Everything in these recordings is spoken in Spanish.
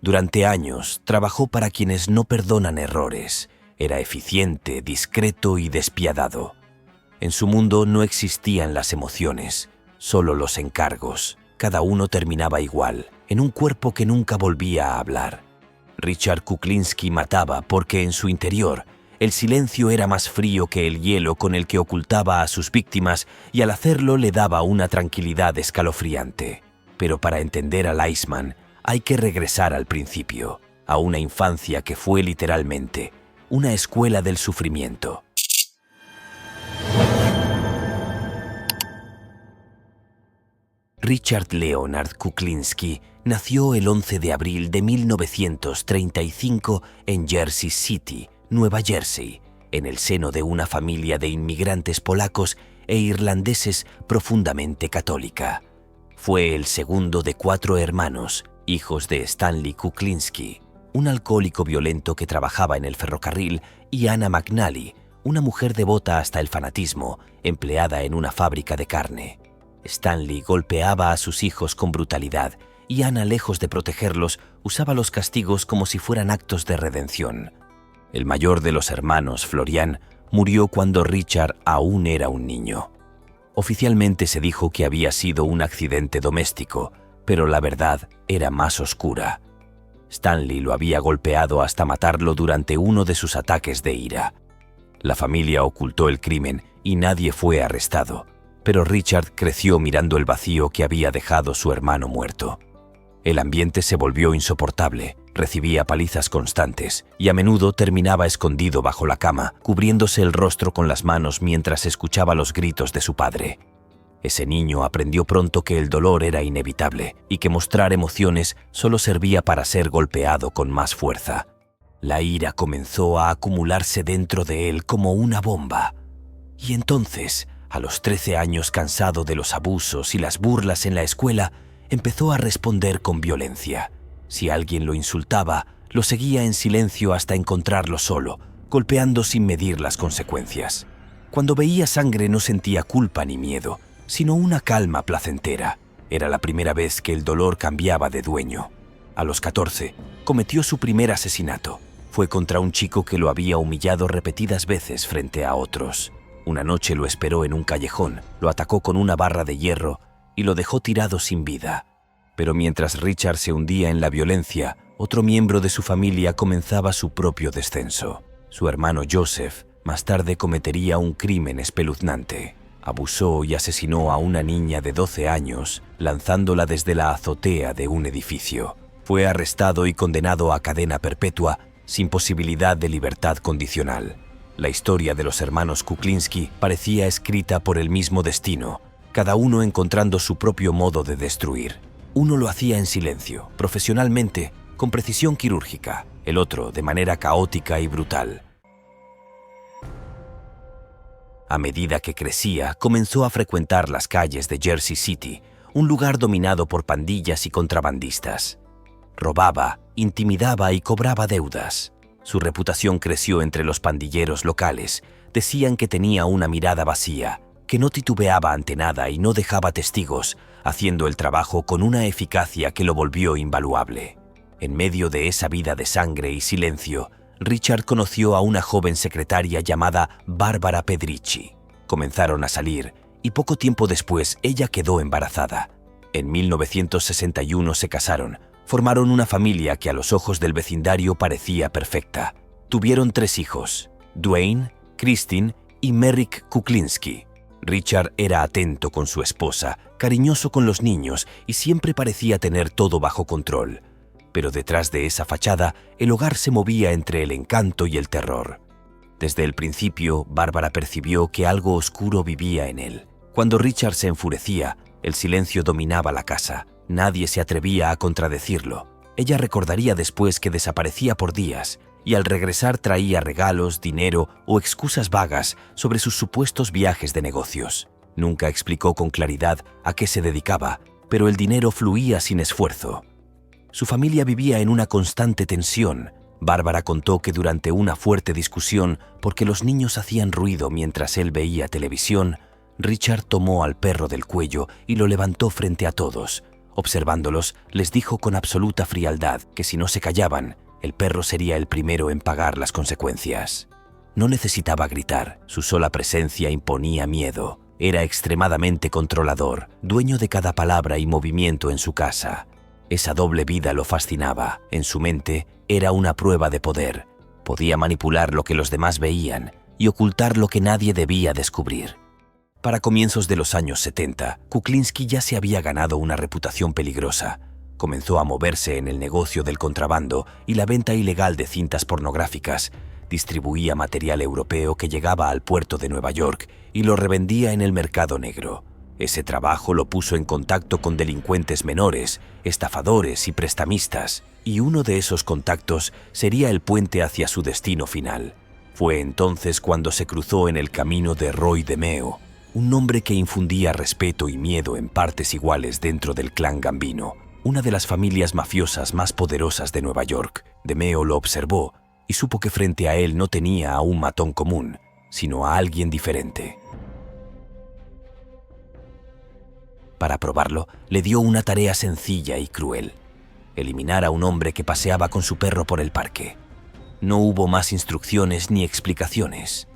Durante años trabajó para quienes no perdonan errores. Era eficiente, discreto y despiadado. En su mundo no existían las emociones, solo los encargos. Cada uno terminaba igual, en un cuerpo que nunca volvía a hablar. Richard Kuklinski mataba porque en su interior el silencio era más frío que el hielo con el que ocultaba a sus víctimas y al hacerlo le daba una tranquilidad escalofriante. Pero para entender al Iceman hay que regresar al principio, a una infancia que fue literalmente una escuela del sufrimiento. Richard Leonard Kuklinski nació el 11 de abril de 1935 en Jersey City, Nueva Jersey, en el seno de una familia de inmigrantes polacos e irlandeses profundamente católica. Fue el segundo de 4 hermanos, hijos de Stanley Kuklinski, un alcohólico violento que trabajaba en el ferrocarril, y Anna McNally, una mujer devota hasta el fanatismo, empleada en una fábrica de carne. Stanley golpeaba a sus hijos con brutalidad y Anna, lejos de protegerlos, usaba los castigos como si fueran actos de redención. El mayor de los hermanos, Florian, murió cuando Richard aún era un niño. Oficialmente se dijo que había sido un accidente doméstico, pero la verdad era más oscura. Stanley lo había golpeado hasta matarlo durante uno de sus ataques de ira. La familia ocultó el crimen y nadie fue arrestado, pero Richard creció mirando el vacío que había dejado su hermano muerto. El ambiente se volvió insoportable, recibía palizas constantes y a menudo terminaba escondido bajo la cama, cubriéndose el rostro con las manos mientras escuchaba los gritos de su padre. Ese niño aprendió pronto que el dolor era inevitable y que mostrar emociones solo servía para ser golpeado con más fuerza. La ira comenzó a acumularse dentro de él como una bomba. Y entonces, a los 13 años, cansado de los abusos y las burlas en la escuela, empezó a responder con violencia. Si alguien lo insultaba, lo seguía en silencio hasta encontrarlo solo, golpeando sin medir las consecuencias. Cuando veía sangre no sentía culpa ni miedo, sino una calma placentera. Era la primera vez que el dolor cambiaba de dueño. A los 14, cometió su primer asesinato. Fue contra un chico que lo había humillado repetidas veces frente a otros. Una noche lo esperó en un callejón, lo atacó con una barra de hierro y lo dejó tirado sin vida. Pero mientras Richard se hundía en la violencia, otro miembro de su familia comenzaba su propio descenso. Su hermano Joseph más tarde cometería un crimen espeluznante. Abusó y asesinó a una niña de 12 años, lanzándola desde la azotea de un edificio. Fue arrestado y condenado a cadena perpetua, sin posibilidad de libertad condicional. La historia de los hermanos Kuklinski parecía escrita por el mismo destino, cada uno encontrando su propio modo de destruir. Uno lo hacía en silencio, profesionalmente, con precisión quirúrgica, el otro de manera caótica y brutal. A medida que crecía, comenzó a frecuentar las calles de Jersey City, un lugar dominado por pandillas y contrabandistas. Robaba, intimidaba y cobraba deudas. Su reputación creció entre los pandilleros locales. Decían que tenía una mirada vacía, que no titubeaba ante nada y no dejaba testigos, haciendo el trabajo con una eficacia que lo volvió invaluable. En medio de esa vida de sangre y silencio, Richard conoció a una joven secretaria llamada Barbara Pedricci. Comenzaron a salir y poco tiempo después ella quedó embarazada. En 1961 se casaron. Formaron una familia que a los ojos del vecindario parecía perfecta. Tuvieron 3 hijos, Dwayne, Christine y Merrick Kuklinski. Richard era atento con su esposa, cariñoso con los niños y siempre parecía tener todo bajo control. Pero detrás de esa fachada, el hogar se movía entre el encanto y el terror. Desde el principio, Bárbara percibió que algo oscuro vivía en él. Cuando Richard se enfurecía, el silencio dominaba la casa. Nadie se atrevía a contradecirlo. Ella recordaría después que desaparecía por días y al regresar traía regalos, dinero o excusas vagas sobre sus supuestos viajes de negocios. Nunca explicó con claridad a qué se dedicaba, pero el dinero fluía sin esfuerzo. Su familia vivía en una constante tensión. Bárbara contó que durante una fuerte discusión, porque los niños hacían ruido mientras él veía televisión, Richard tomó al perro del cuello y lo levantó frente a todos, Observándolos, les dijo con absoluta frialdad que si no se callaban, el perro sería el primero en pagar las consecuencias. No necesitaba gritar, su sola presencia imponía miedo. Era extremadamente controlador, dueño de cada palabra y movimiento en su casa. Esa doble vida lo fascinaba. En su mente era una prueba de poder. Podía manipular lo que los demás veían y ocultar lo que nadie debía descubrir. Para comienzos de los años 70, Kuklinski ya se había ganado una reputación peligrosa. Comenzó a moverse en el negocio del contrabando y la venta ilegal de cintas pornográficas. Distribuía material europeo que llegaba al puerto de Nueva York y lo revendía en el mercado negro. Ese trabajo lo puso en contacto con delincuentes menores, estafadores y prestamistas, y uno de esos contactos sería el puente hacia su destino final. Fue entonces cuando se cruzó en el camino de Roy DeMeo, un hombre que infundía respeto y miedo en partes iguales dentro del clan Gambino, una de las familias mafiosas más poderosas de Nueva York. DeMeo lo observó y supo que frente a él no tenía a un matón común, sino a alguien diferente. Para probarlo, le dio una tarea sencilla y cruel: eliminar a un hombre que paseaba con su perro por el parque. No hubo más instrucciones ni explicaciones.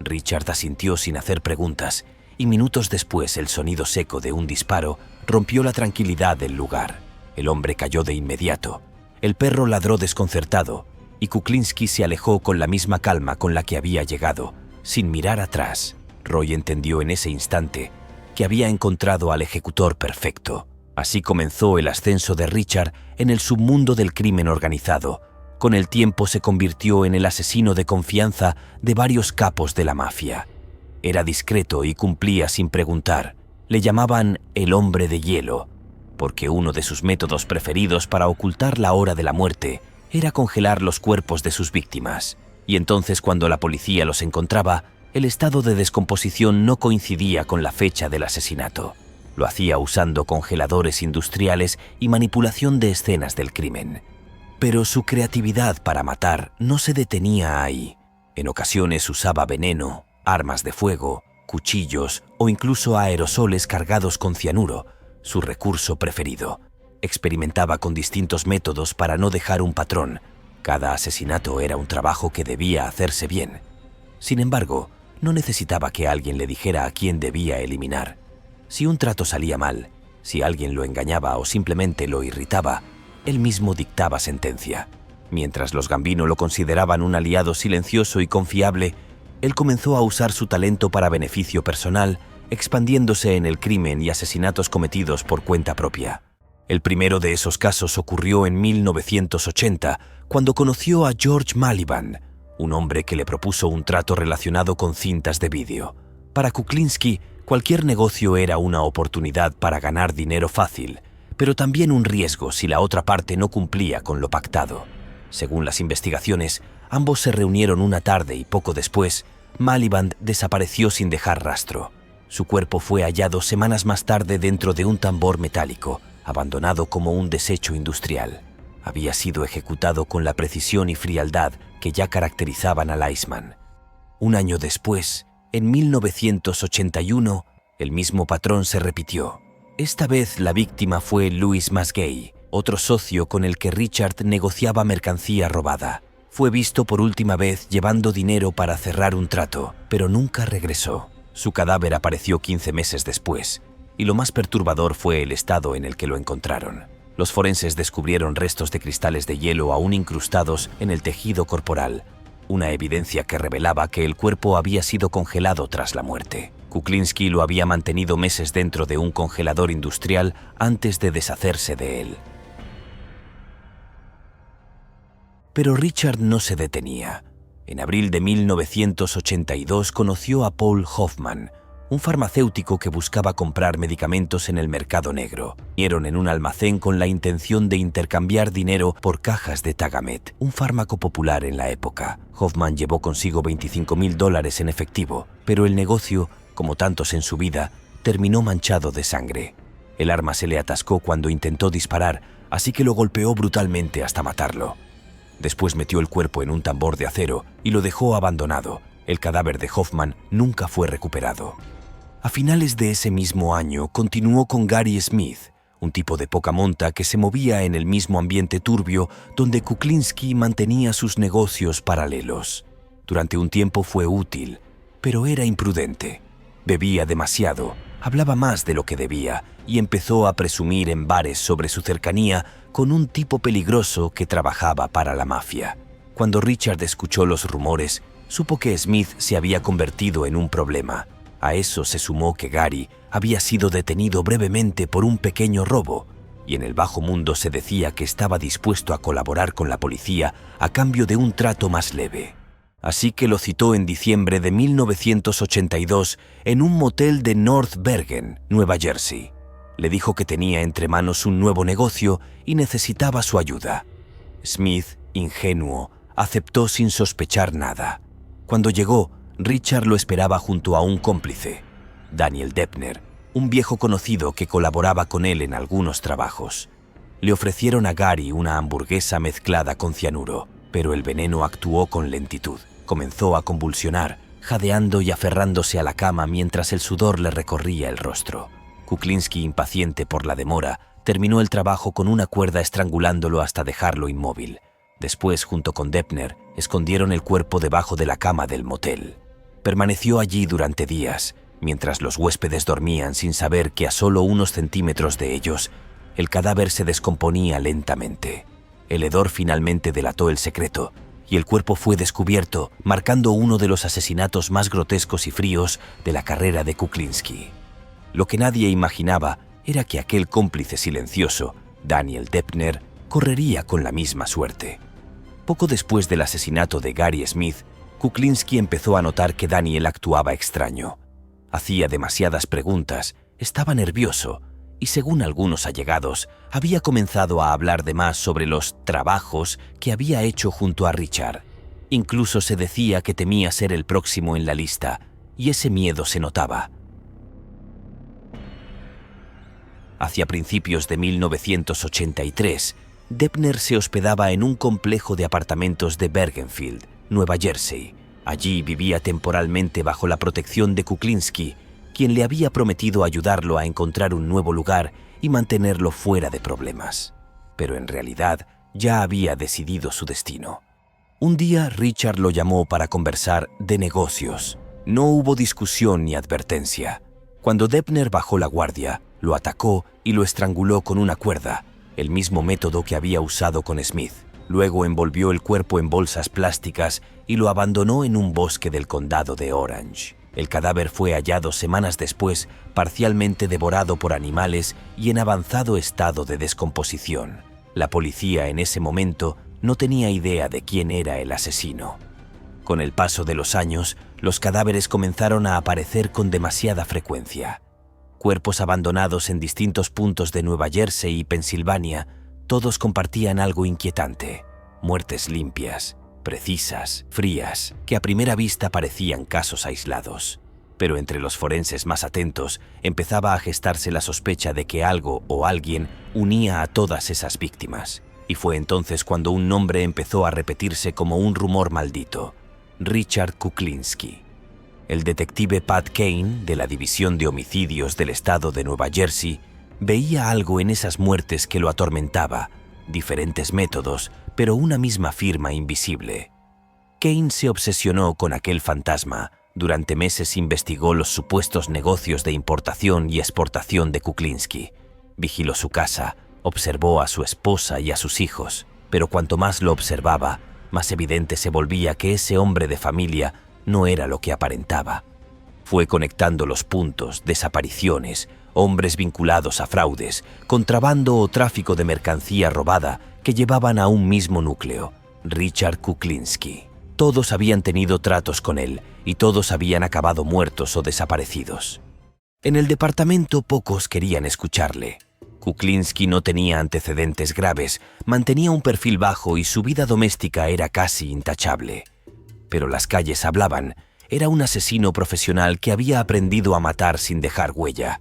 Richard asintió sin hacer preguntas, y minutos después el sonido seco de un disparo rompió la tranquilidad del lugar. El hombre cayó de inmediato. El perro ladró desconcertado, y Kuklinski se alejó con la misma calma con la que había llegado, sin mirar atrás. Roy entendió en ese instante que había encontrado al ejecutor perfecto. Así comenzó el ascenso de Richard en el submundo del crimen organizado. Con el tiempo se convirtió en el asesino de confianza de varios capos de la mafia. Era discreto y cumplía sin preguntar. Le llamaban el hombre de hielo, porque uno de sus métodos preferidos para ocultar la hora de la muerte era congelar los cuerpos de sus víctimas. Y entonces, cuando la policía los encontraba, el estado de descomposición no coincidía con la fecha del asesinato. Lo hacía usando congeladores industriales y manipulación de escenas del crimen. Pero su creatividad para matar no se detenía ahí. En ocasiones usaba veneno, armas de fuego, cuchillos o incluso aerosoles cargados con cianuro, su recurso preferido. Experimentaba con distintos métodos para no dejar un patrón. Cada asesinato era un trabajo que debía hacerse bien. Sin embargo, no necesitaba que alguien le dijera a quién debía eliminar. Si un trato salía mal, si alguien lo engañaba o simplemente lo irritaba, él mismo dictaba sentencia. Mientras los Gambino lo consideraban un aliado silencioso y confiable, él comenzó a usar su talento para beneficio personal, expandiéndose en el crimen y asesinatos cometidos por cuenta propia. El primero de esos casos ocurrió en 1980, cuando conoció a George Maliban, un hombre que le propuso un trato relacionado con cintas de vídeo. Para Kuklinski, cualquier negocio era una oportunidad para ganar dinero fácil, pero también un riesgo si la otra parte no cumplía con lo pactado. Según las investigaciones, ambos se reunieron una tarde y poco después, Maliban desapareció sin dejar rastro. Su cuerpo fue hallado semanas más tarde dentro de un tambor metálico, abandonado como un desecho industrial. Había sido ejecutado con la precisión y frialdad que ya caracterizaban al Iceman. Un año después, en 1981, el mismo patrón se repitió. Esta vez la víctima fue Louis Masgay, otro socio con el que Richard negociaba mercancía robada. Fue visto por última vez llevando dinero para cerrar un trato, pero nunca regresó. Su cadáver apareció 15 meses después, y lo más perturbador fue el estado en el que lo encontraron. Los forenses descubrieron restos de cristales de hielo aún incrustados en el tejido corporal, una evidencia que revelaba que el cuerpo había sido congelado tras la muerte. Kuklinski lo había mantenido meses dentro de un congelador industrial antes de deshacerse de él. Pero Richard no se detenía. En abril de 1982 conoció a Paul Hoffman, un farmacéutico que buscaba comprar medicamentos en el mercado negro. Vinieron en un almacén con la intención de intercambiar dinero por cajas de Tagamet, un fármaco popular en la época. Hoffman llevó consigo $25,000 en efectivo, pero el negocio, como tantos en su vida, terminó manchado de sangre. El arma se le atascó cuando intentó disparar, así que lo golpeó brutalmente hasta matarlo. Después metió el cuerpo en un tambor de acero y lo dejó abandonado. El cadáver de Hoffman nunca fue recuperado. A finales de ese mismo año continuó con Gary Smith, un tipo de poca monta que se movía en el mismo ambiente turbio donde Kuklinski mantenía sus negocios paralelos. Durante un tiempo fue útil, pero era imprudente. Bebía demasiado, hablaba más de lo que debía y empezó a presumir en bares sobre su cercanía con un tipo peligroso que trabajaba para la mafia. Cuando Richard escuchó los rumores, supo que Smith se había convertido en un problema. A eso se sumó que Gary había sido detenido brevemente por un pequeño robo, y en el bajo mundo se decía que estaba dispuesto a colaborar con la policía a cambio de un trato más leve. Así que lo citó en diciembre de 1982 en un motel de North Bergen, Nueva Jersey. Le dijo que tenía entre manos un nuevo negocio y necesitaba su ayuda. Smith, ingenuo, aceptó sin sospechar nada. Cuando llegó, Richard lo esperaba junto a un cómplice, Daniel Depner, un viejo conocido que colaboraba con él en algunos trabajos. Le ofrecieron a Gary una hamburguesa mezclada con cianuro, pero el veneno actuó con lentitud. Comenzó a convulsionar, jadeando y aferrándose a la cama mientras el sudor le recorría el rostro. Kuklinski, impaciente por la demora, terminó el trabajo con una cuerda estrangulándolo hasta dejarlo inmóvil. Después, junto con Depner, escondieron el cuerpo debajo de la cama del motel. Permaneció allí durante días, mientras los huéspedes dormían sin saber que a solo unos centímetros de ellos, el cadáver se descomponía lentamente. El hedor finalmente delató el secreto, y el cuerpo fue descubierto, marcando uno de los asesinatos más grotescos y fríos de la carrera de Kuklinski. Lo que nadie imaginaba era que aquel cómplice silencioso, Daniel Depner, correría con la misma suerte. Poco después del asesinato de Gary Smith, Kuklinski empezó a notar que Daniel actuaba extraño. Hacía demasiadas preguntas, estaba nervioso y, según algunos allegados, había comenzado a hablar de más sobre los trabajos que había hecho junto a Richard. Incluso se decía que temía ser el próximo en la lista, y ese miedo se notaba. Hacia principios de 1983, Depner se hospedaba en un complejo de apartamentos de Bergenfield, Nueva Jersey. Allí vivía temporalmente bajo la protección de Kuklinski, quien le había prometido ayudarlo a encontrar un nuevo lugar y mantenerlo fuera de problemas. Pero en realidad ya había decidido su destino. Un día Richard lo llamó para conversar de negocios. No hubo discusión ni advertencia. Cuando Depner bajó la guardia, lo atacó y lo estranguló con una cuerda, el mismo método que había usado con Smith. Luego envolvió el cuerpo en bolsas plásticas y lo abandonó en un bosque del condado de Orange. El cadáver fue hallado semanas después, parcialmente devorado por animales y en avanzado estado de descomposición. La policía en ese momento no tenía idea de quién era el asesino. Con el paso de los años, los cadáveres comenzaron a aparecer con demasiada frecuencia. Cuerpos abandonados en distintos puntos de Nueva Jersey y Pensilvania, todos compartían algo inquietante: muertes limpias, precisas, frías, que a primera vista parecían casos aislados. Pero entre los forenses más atentos empezaba a gestarse la sospecha de que algo o alguien unía a todas esas víctimas. Y fue entonces cuando un nombre empezó a repetirse como un rumor maldito: Richard Kuklinski. El detective Pat Kane, de la División de Homicidios del Estado de Nueva Jersey, veía algo en esas muertes que lo atormentaba, diferentes métodos, pero una misma firma invisible. Kane se obsesionó con aquel fantasma. Durante meses investigó los supuestos negocios de importación y exportación de Kuklinski. Vigiló su casa, observó a su esposa y a sus hijos, pero cuanto más lo observaba, más evidente se volvía que ese hombre de familia no era lo que aparentaba. Fue conectando los puntos, desapariciones, hombres vinculados a fraudes, contrabando o tráfico de mercancía robada que llevaban a un mismo núcleo: Richard Kuklinski. Todos habían tenido tratos con él y todos habían acabado muertos o desaparecidos. En el departamento pocos querían escucharle. Kuklinski no tenía antecedentes graves, mantenía un perfil bajo y su vida doméstica era casi intachable. Pero las calles hablaban. Era un asesino profesional que había aprendido a matar sin dejar huella.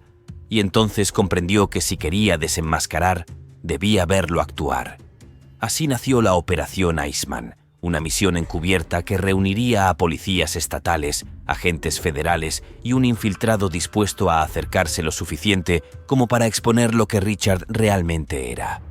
Y entonces comprendió que si quería desenmascarar, debía verlo actuar. Así nació la Operación Iceman, una misión encubierta que reuniría a policías estatales, agentes federales y un infiltrado dispuesto a acercarse lo suficiente como para exponer lo que Richard realmente era.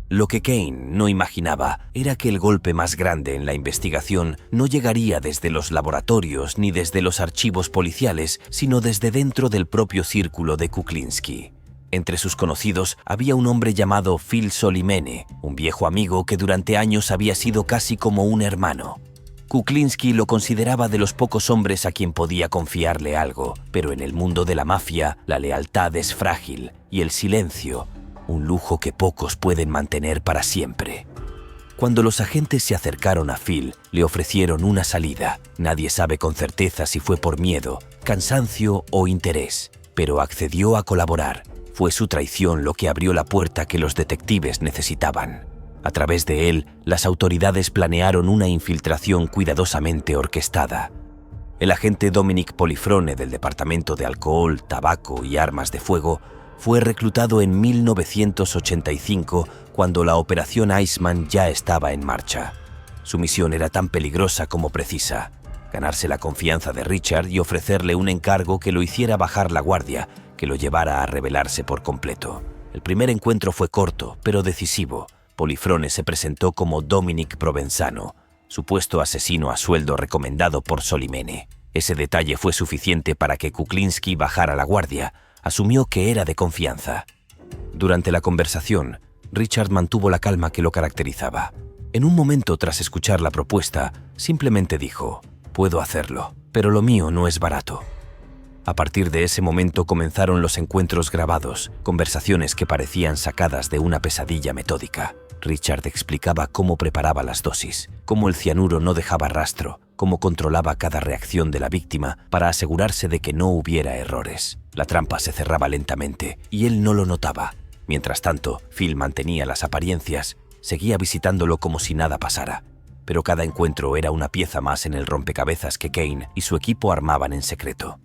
Lo que Kane no imaginaba era que el golpe más grande en la investigación no llegaría desde los laboratorios ni desde los archivos policiales, sino desde dentro del propio círculo de Kuklinski. Entre sus conocidos había un hombre llamado Phil Solimene, un viejo amigo que durante años había sido casi como un hermano. Kuklinski lo consideraba de los pocos hombres a quien podía confiarle algo, pero en el mundo de la mafia la lealtad es frágil y el silencio, un lujo que pocos pueden mantener para siempre. Cuando los agentes se acercaron a Phil, le ofrecieron una salida. Nadie sabe con certeza si fue por miedo, cansancio o interés, pero accedió a colaborar. Fue su traición lo que abrió la puerta que los detectives necesitaban. A través de él, las autoridades planearon una infiltración cuidadosamente orquestada. El agente Dominic Polifrone del Departamento de Alcohol, Tabaco y Armas de Fuego fue reclutado en 1985 cuando la Operación Iceman ya estaba en marcha. Su misión era tan peligrosa como precisa: ganarse la confianza de Richard y ofrecerle un encargo que lo hiciera bajar la guardia, que lo llevara a rebelarse por completo. El primer encuentro fue corto, pero decisivo. Polifrone se presentó como Dominic Provenzano, supuesto asesino a sueldo recomendado por Solimene. Ese detalle fue suficiente para que Kuklinski bajara la guardia. Asumió que era de confianza. Durante la conversación, Richard mantuvo la calma que lo caracterizaba. En un momento, tras escuchar la propuesta, simplemente dijo: «Puedo hacerlo, pero lo mío no es barato». A partir de ese momento comenzaron los encuentros grabados, conversaciones que parecían sacadas de una pesadilla metódica. Richard explicaba cómo preparaba las dosis, cómo el cianuro no dejaba rastro, cómo controlaba cada reacción de la víctima para asegurarse de que no hubiera errores. La trampa se cerraba lentamente y él no lo notaba. Mientras tanto, Phil mantenía las apariencias, seguía visitándolo como si nada pasara. Pero cada encuentro era una pieza más en el rompecabezas que Kane y su equipo armaban en secreto.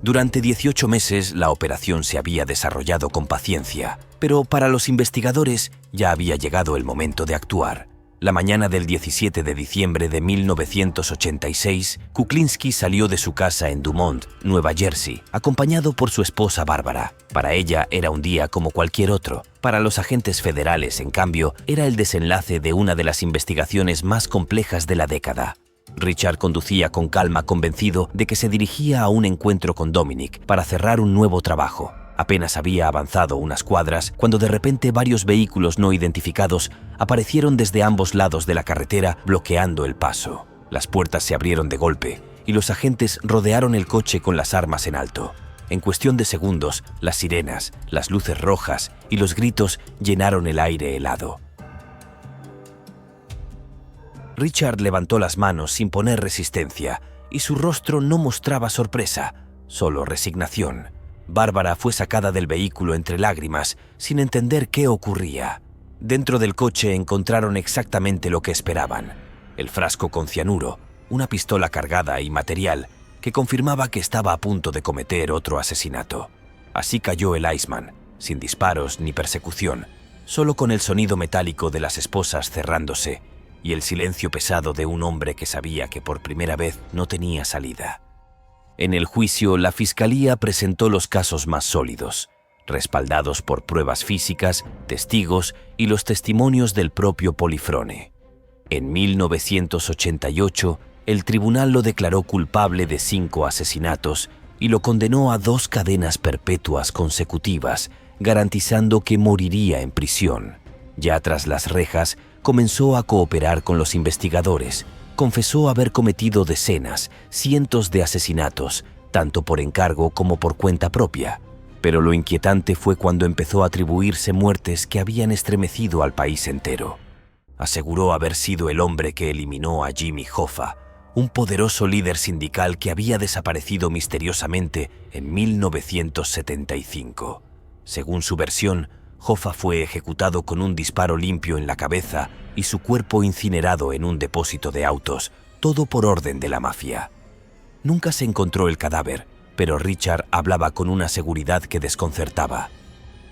Durante 18 meses la operación se había desarrollado con paciencia, pero para los investigadores ya había llegado el momento de actuar. La mañana del 17 de diciembre de 1986, Kuklinski salió de su casa en Dumont, Nueva Jersey, acompañado por su esposa Bárbara. Para ella era un día como cualquier otro. Para los agentes federales, en cambio, era el desenlace de una de las investigaciones más complejas de la década. Richard conducía con calma, convencido de que se dirigía a un encuentro con Dominic para cerrar un nuevo trabajo. Apenas había avanzado unas cuadras cuando de repente varios vehículos no identificados aparecieron desde ambos lados de la carretera, bloqueando el paso. Las puertas se abrieron de golpe y los agentes rodearon el coche con las armas en alto. En cuestión de segundos, las sirenas, las luces rojas y los gritos llenaron el aire helado. Richard levantó las manos sin poner resistencia y su rostro no mostraba sorpresa, solo resignación. Bárbara fue sacada del vehículo entre lágrimas, sin entender qué ocurría. Dentro del coche encontraron exactamente lo que esperaban: el frasco con cianuro, una pistola cargada y material que confirmaba que estaba a punto de cometer otro asesinato. Así cayó el Iceman, sin disparos ni persecución, solo con el sonido metálico de las esposas cerrándose y el silencio pesado de un hombre que sabía que por primera vez no tenía salida. En el juicio, la fiscalía presentó los casos más sólidos, respaldados por pruebas físicas, testigos y los testimonios del propio Polifrone. En 1988, el tribunal lo declaró culpable de 5 asesinatos y lo condenó a 2 cadenas perpetuas consecutivas, garantizando que moriría en prisión. Ya tras las rejas, comenzó a cooperar con los investigadores. Confesó haber cometido decenas, cientos de asesinatos, tanto por encargo como por cuenta propia. Pero lo inquietante fue cuando empezó a atribuirse muertes que habían estremecido al país entero. Aseguró haber sido el hombre que eliminó a Jimmy Hoffa, un poderoso líder sindical que había desaparecido misteriosamente en 1975. Según su versión, Hoffa fue ejecutado con un disparo limpio en la cabeza y su cuerpo incinerado en un depósito de autos, todo por orden de la mafia. Nunca se encontró el cadáver, pero Richard hablaba con una seguridad que desconcertaba.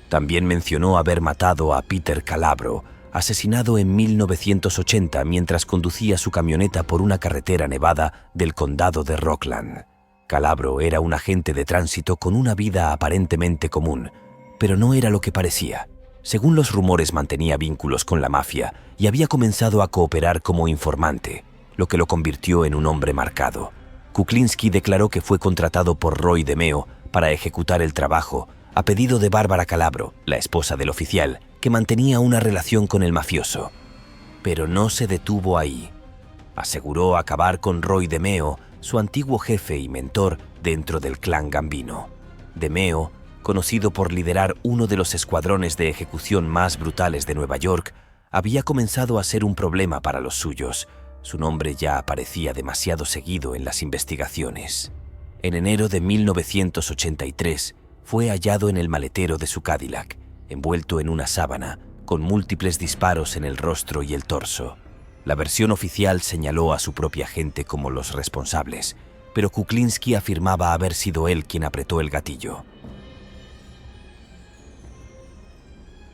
También mencionó haber matado a Peter Calabro, asesinado en 1980 mientras conducía su camioneta por una carretera nevada del condado de Rockland. Calabro era un agente de tránsito con una vida aparentemente común, pero no era lo que parecía. Según los rumores, mantenía vínculos con la mafia y había comenzado a cooperar como informante, lo que lo convirtió en un hombre marcado. Kuklinski declaró que fue contratado por Roy DeMeo para ejecutar el trabajo, a pedido de Bárbara Calabro, la esposa del oficial, que mantenía una relación con el mafioso. Pero no se detuvo ahí. Aseguró acabar con Roy DeMeo, su antiguo jefe y mentor dentro del clan Gambino. DeMeo, conocido por liderar uno de los escuadrones de ejecución más brutales de Nueva York, había comenzado a ser un problema para los suyos. Su nombre ya aparecía demasiado seguido en las investigaciones. En enero de 1983, fue hallado en el maletero de su Cadillac, envuelto en una sábana, con múltiples disparos en el rostro y el torso. La versión oficial señaló a su propia gente como los responsables, pero Kuklinski afirmaba haber sido él quien apretó el gatillo.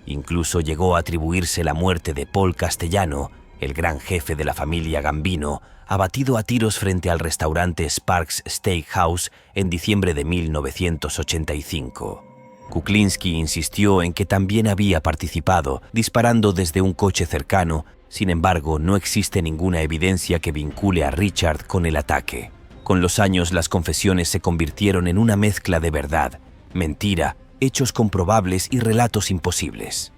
Incluso llegó a atribuirse la muerte de Paul Castellano, el gran jefe de la familia Gambino, abatido a tiros frente al restaurante Sparks Steakhouse en diciembre de 1985. Kuklinski insistió en que también había participado, disparando desde un coche cercano. Sin embargo, no existe ninguna evidencia que vincule a Richard con el ataque. Con los años, las confesiones se convirtieron en una mezcla de verdad, mentira, hechos comprobables y relatos imposibles.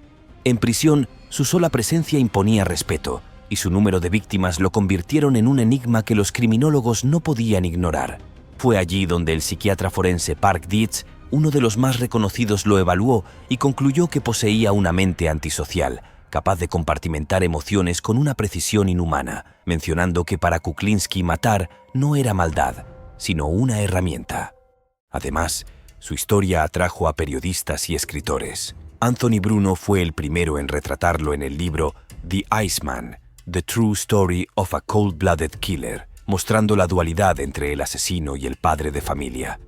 En prisión, su sola presencia imponía respeto, y su número de víctimas lo convirtieron en un enigma que los criminólogos no podían ignorar. Fue allí donde el psiquiatra forense Park Dietz, uno de los más reconocidos, lo evaluó y concluyó que poseía una mente antisocial, capaz de compartimentar emociones con una precisión inhumana, mencionando que para Kuklinski matar no era maldad, sino una herramienta. Además, su historia atrajo a periodistas y escritores. Anthony Bruno fue el primero en retratarlo en el libro The Iceman, The True Story of a Cold-Blooded Killer, mostrando la dualidad entre el asesino y el padre de familia.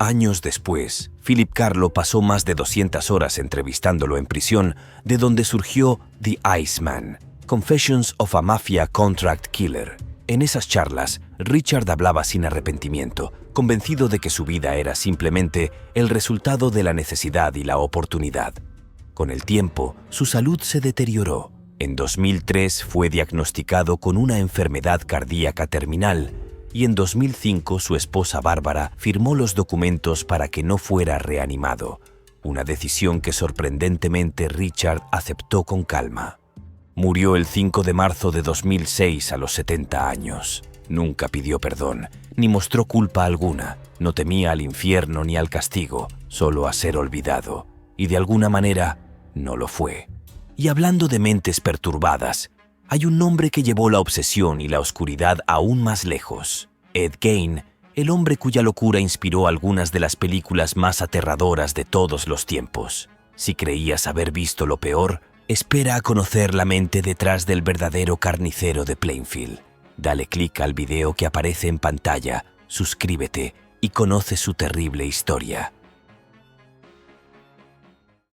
Años después, Philip Carlo pasó más de 200 horas entrevistándolo en prisión, de donde surgió The Iceman, Confessions of a Mafia Contract Killer. En esas charlas, Richard hablaba sin arrepentimiento, convencido de que su vida era simplemente el resultado de la necesidad y la oportunidad. Con el tiempo, su salud se deterioró. En 2003 fue diagnosticado con una enfermedad cardíaca terminal y en 2005 su esposa Bárbara firmó los documentos para que no fuera reanimado, una decisión que sorprendentemente Richard aceptó con calma. Murió el 5 de marzo de 2006 a los 70 años. Nunca pidió perdón, ni mostró culpa alguna, no temía al infierno ni al castigo, solo a ser olvidado, y de alguna manera no lo fue. Y hablando de mentes perturbadas, hay un nombre que llevó la obsesión y la oscuridad aún más lejos. Ed Gein, el hombre cuya locura inspiró algunas de las películas más aterradoras de todos los tiempos. Si creías haber visto lo peor, espera a conocer la mente detrás del verdadero carnicero de Plainfield. Dale clic al video que aparece en pantalla, suscríbete y conoce su terrible historia.